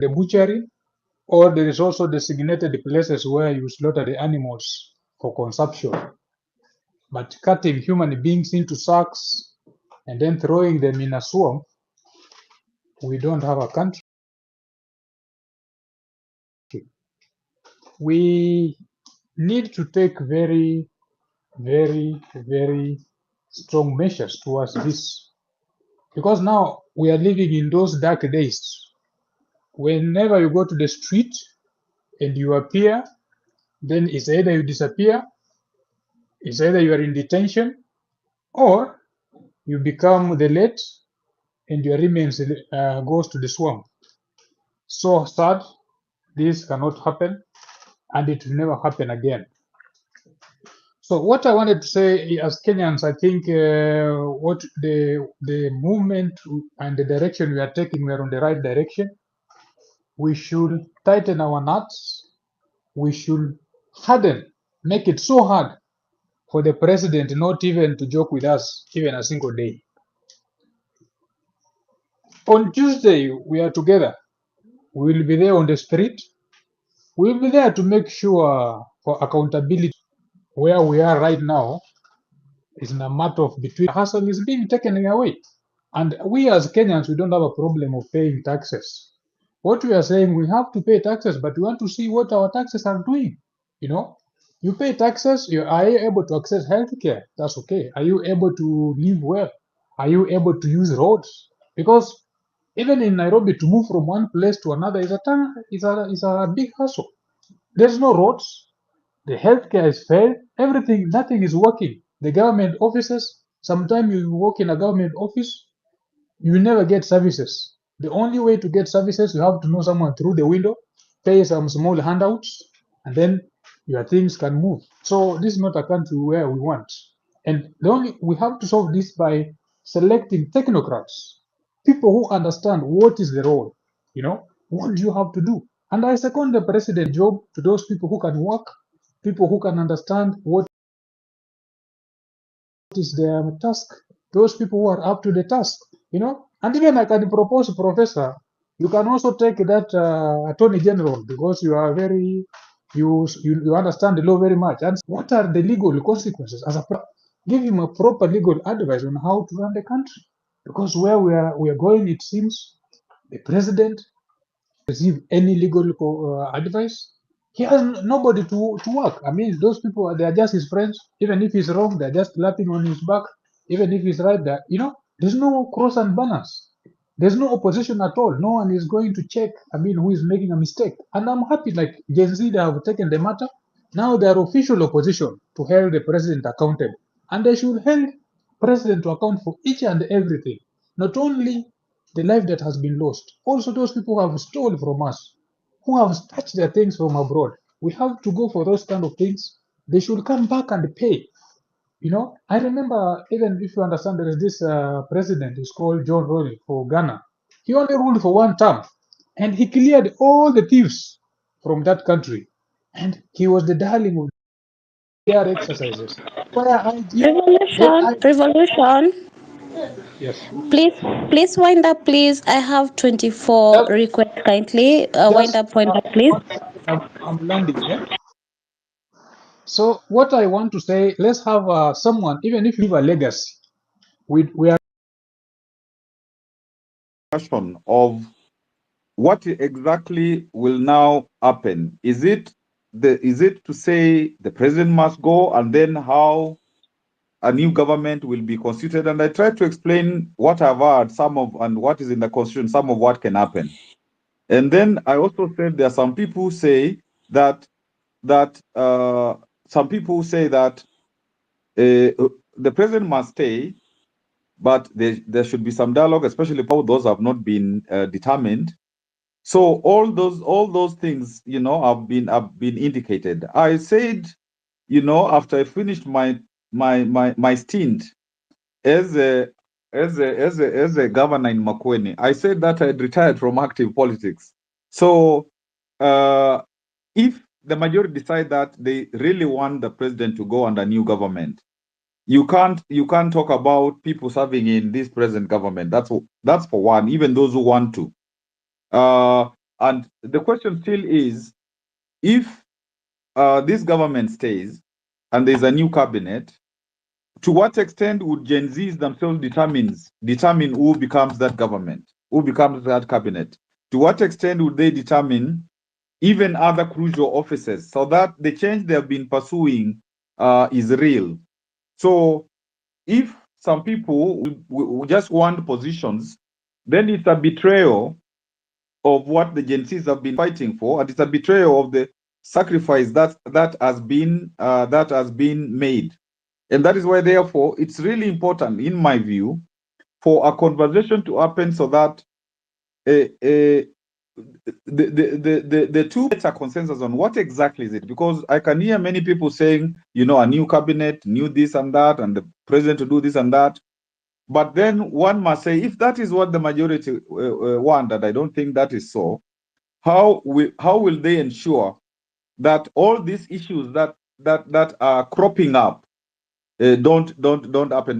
the butchery, or there is also designated places where you slaughter the animals for consumption. But cutting human beings into sacks and then throwing them in a swamp, we don't have a country. We need to take very, very, very strong measures towards this, because now we are living in those dark days. Whenever you go to the street and you appear, then it's either you disappear, it's either you are in detention, or you become the late and your remains goes to the swamp. So sad, this cannot happen, and it will never happen again. So what I wanted to say as Kenyans, I think what the movement and the direction we are taking, we are on the right direction. We should tighten our knots. We should harden, make it so hard for the president not even to joke with us even a single day. On Tuesday, we are together. We will be there on the street. We will be there to make sure for accountability. Where we are right now is in a matter of between hustle is being taken away. And we as Kenyans, we don't have a problem of paying taxes. What we are saying, we have to pay taxes, but we want to see what our taxes are doing. You know, you pay taxes, are you able to access healthcare? That's okay. Are you able to live well? Are you able to use roads? Because even in Nairobi, to move from one place to another is a big hassle. There's no roads. The healthcare is failed. Everything, nothing is working. The government offices, sometimes you work in a government office, you will never get services. The only way to get services, you have to know someone through the window, pay some small handouts, and then your things can move. So this is not a country where we want. And we have to solve this by selecting technocrats, people who understand what is the role, what do you have to do. And I second the president job to those people who can work, people who can understand what is their task, those people who are up to the task, And even I can propose, Professor, you can also take that Attorney General, because you are very, you understand the law very much. And what are the legal consequences? Give him a proper legal advice on how to run the country. Because where we are going, it seems the president receive any legal advice. He has nobody to work. I mean, those people, they are just his friends. Even if he's wrong, they're just clapping on his back. Even if he's right, there, there's no cross and balance. There's no opposition at all. No one is going to check, who is making a mistake. And I'm happy, like Gen Z, they have taken the matter. Now they are official opposition to hold the president accountable. And they should hold president to account for each and everything. Not only the life that has been lost, also those people who have stolen from us, who have touched their things from abroad. We have to go for those kind of things. They should come back and pay. I remember, even if you understand, there is this president, he's called John Rory for Ghana. He only ruled for one term, and he cleared all the thieves from that country. And he was the darling of their exercises. Where Revolution. yes. Please, please wind up, please. I have 24 Just, requests. Kindly wind up, please. I'm landing, yeah? So what I want to say, let's have someone, even if you leave a legacy, we are Question of what exactly will now happen. Is it to say the president must go, and then how a new government will be constituted? And I tried to explain what I've heard, and what is in the constitution, some of what can happen. And then I also said there are some people who say that the president must stay, but there should be some dialogue, especially how those have not been determined. So all those things, have been indicated. I said, after I finished my stint as a governor in Makueni, I said that I had retired from active politics. So if the majority decide that they really want the president to go under new government, you can't talk about people serving in this present government. That's for one, even those who want to. And the question still is, if this government stays and there's a new cabinet, to what extent would Gen Zs themselves determine who becomes that government, who becomes that cabinet? To what extent would they determine even other crucial offices, so that the change they have been pursuing is real? So if some people will just want positions, then it's a betrayal of what the Gen Zs have been fighting for, and it's a betrayal of the sacrifice that has been made. And that is why, therefore, it's really important, in my view, for a conversation to happen, so that the two better consensus on what exactly is it. Because I can hear many people saying, a new cabinet, new this and that, and the president to do this and that. But then one must say, if that is what the majority want, and I don't think that is so, how will they ensure that all these issues that are cropping up don't happen?